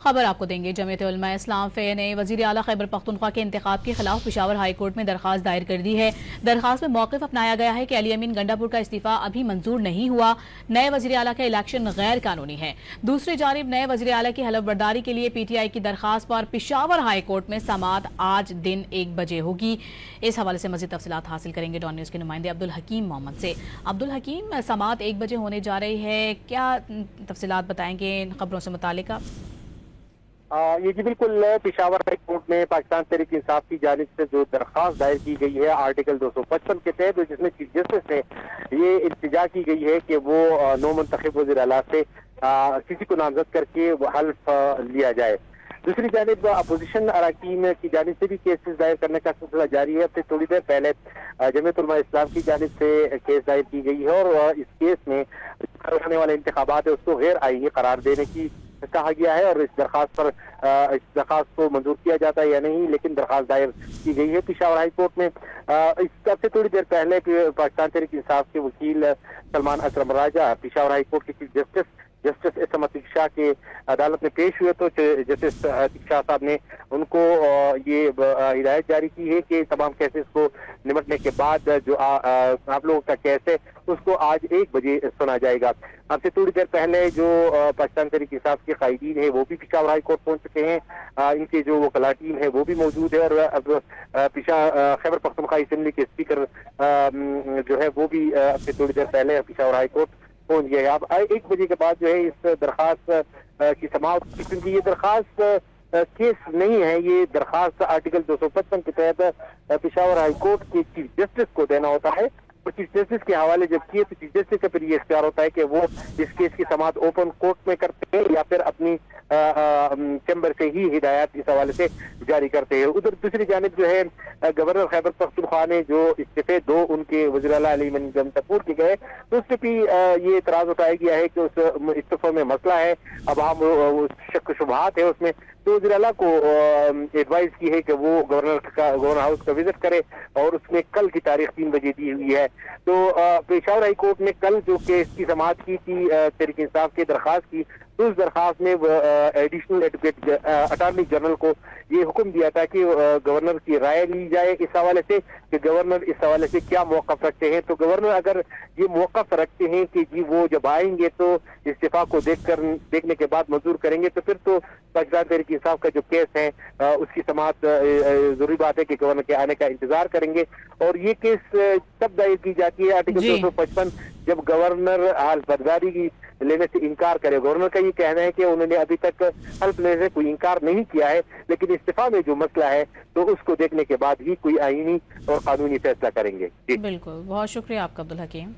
خبر آپ کو دیں گے۔ جمعیت علماء اسلام فے نے وزیر اعلیٰ خیبر پختونخوا کے انتخاب کے خلاف پشاور ہائی کورٹ میں درخواست دائر کر دی ہے۔ درخواست میں موقف اپنایا گیا ہے کہ علی امین گنڈا پور کا استعفیٰ ابھی منظور نہیں ہوا، نئے وزیر اعلیٰ کا الیکشن غیر قانونی ہے۔ دوسری جانب نئے وزیر اعلیٰ کی حلف برداری کے لیے پی ٹی آئی کی درخواست پر پشاور ہائی کورٹ میں سماعت آج دن 1 بجے ہوگی۔ اس حوالے سے مزید تفصیلات حاصل کریں گے ڈان نیوز کے نمائندے عبدالحکیم محمد سے۔ عبدالحکیم، سماعت 1 بجے ہونے جا رہی ہے، کیا تفصیلات بتائیں گے ان خبروں سے متعلق؟ یہ جی بالکل، پشاور ہائی کورٹ میں پاکستان تحریک انصاف کی جانب سے جو درخواست دائر کی گئی ہے آرٹیکل 255 کے تحت، جس میں چیف جسٹس نے یہ التجا کی گئی ہے کہ وہ نو منتخب وزیر اعلیٰ سے کسی کو نامزد کر کے وہ حلف لیا جائے۔ دوسری جانب اپوزیشن اراکین کی جانب سے بھی کیسز دائر کرنے کا سلسلہ جاری ہے۔ اب سے تھوڑی دیر پہلے جمعیت علماء اسلام کی جانب سے کیس دائر کی گئی ہے اور اس کیس میں ہونے والے انتخابات ہے اس کو غیر آئینی قرار دینے کی کہا گیا ہے اور اس درخواست کو منظور کیا جاتا ہے یا نہیں، لیکن درخواست دائر کی گئی ہے پشاور ہائی کورٹ میں۔ اس سے تھوڑی دیر پہلے پاکستان تحریک انصاف کے وکیل سلمان اکرم راجہ پشاور ہائی کورٹ کے چیف جسٹس عصمت شاہ کے عدالت میں پیش ہوئے تو جسٹس شاہ صاحب نے ان کو یہ ہدایت جاری کی ہے کہ تمام کیسز کو نمٹنے کے بعد جو آپ لوگوں کا کیس ہے اس کو آج 1 بجے سنا جائے گا۔ اب سے تھوڑی دیر پہلے جو پاکستان تحریک انصاف کے قائدین ہیں وہ بھی پشاور ہائی کورٹ پہنچ چکے ہیں، ان کے جو وکلاء ٹیم ہے وہ بھی موجود ہے اور اب خیبر پختونخوا اسمبلی کے اسپیکر جو ہے وہ بھی اب سے تھوڑی دیر پہلے پشاور ہائی کورٹ پہنچ گیا ہے۔ اب 1 بجے کے بعد جو ہے اس درخواست کی سماعت، کیونکہ یہ درخواست کیس نہیں ہے، یہ درخواست آرٹیکل 255 کے تحت پشاور ہائی کورٹ کے چیف جسٹس کو دینا ہوتا ہے اور چیف جسٹس کے حوالے جب کیے تو چیف جسٹس کا پھر یہ اختیار ہوتا ہے کہ وہ اس کیس کی سماعت اوپن کورٹ میں کرتے ہیں یا پھر اپنی چیمبر سے ہی ہدایات اس حوالے سے جاری کرتے ہیں۔ ادھر دوسری جانب جو ہے گورنر خیبر پختونخوا نے جو استعفے 2 ان کے وزیر اعلیٰ علی امین گنڈا پور کے گئے تو اس سے بھی یہ اعتراض اٹھایا گیا ہے کہ اس استعفے میں مسئلہ ہے، اب ہم شک و شبہات ہے اس میں، تو وزیر اعلیٰ کو ایڈوائز کی ہے کہ وہ گورنر ہاؤس کا وزٹ کرے اور اس میں کل کی تاریخ 3 بجے دی ہوئی ہے۔ تو پشاور ہائی کورٹ نے کل جو کیس کی سماعت کی تھی تحریک انصاف کی درخواست کی، تو اس درخواست میں ایڈیشنل ایڈوکیٹ اٹارنی جنرل کو یہ حکم دیا تھا کہ گورنر کی رائے لی جائے اس حوالے سے کہ گورنر اس حوالے سے کیا موقف رکھتے ہیں۔ تو گورنر اگر یہ موقف رکھتے ہیں کہ جی وہ جب آئیں گے تو استعفیٰ کو دیکھنے کے بعد منظور کریں گے تو پھر تو پاکستان تحریک انصاف کا جو کیس ہے اس کی سماعت ضروری بات ہے کہ گورنر کے آنے کا انتظار کریں گے۔ اور یہ کیس تب دائر کی جاتی ہے آرٹیکل 255 جب گورنر حلف برداری لینے سے انکار کرے۔ گورنر کا یہ کہنا ہے کہ انہوں نے ابھی تک حلف لینے سے کوئی انکار نہیں کیا ہے، لیکن استعفیٰ میں جو مسئلہ ہے تو اس کو دیکھنے کے بعد ہی کوئی آئینی اور قانونی فیصلہ کریں گے۔ بالکل، بہت شکریہ آپ کا عبدالحکیم۔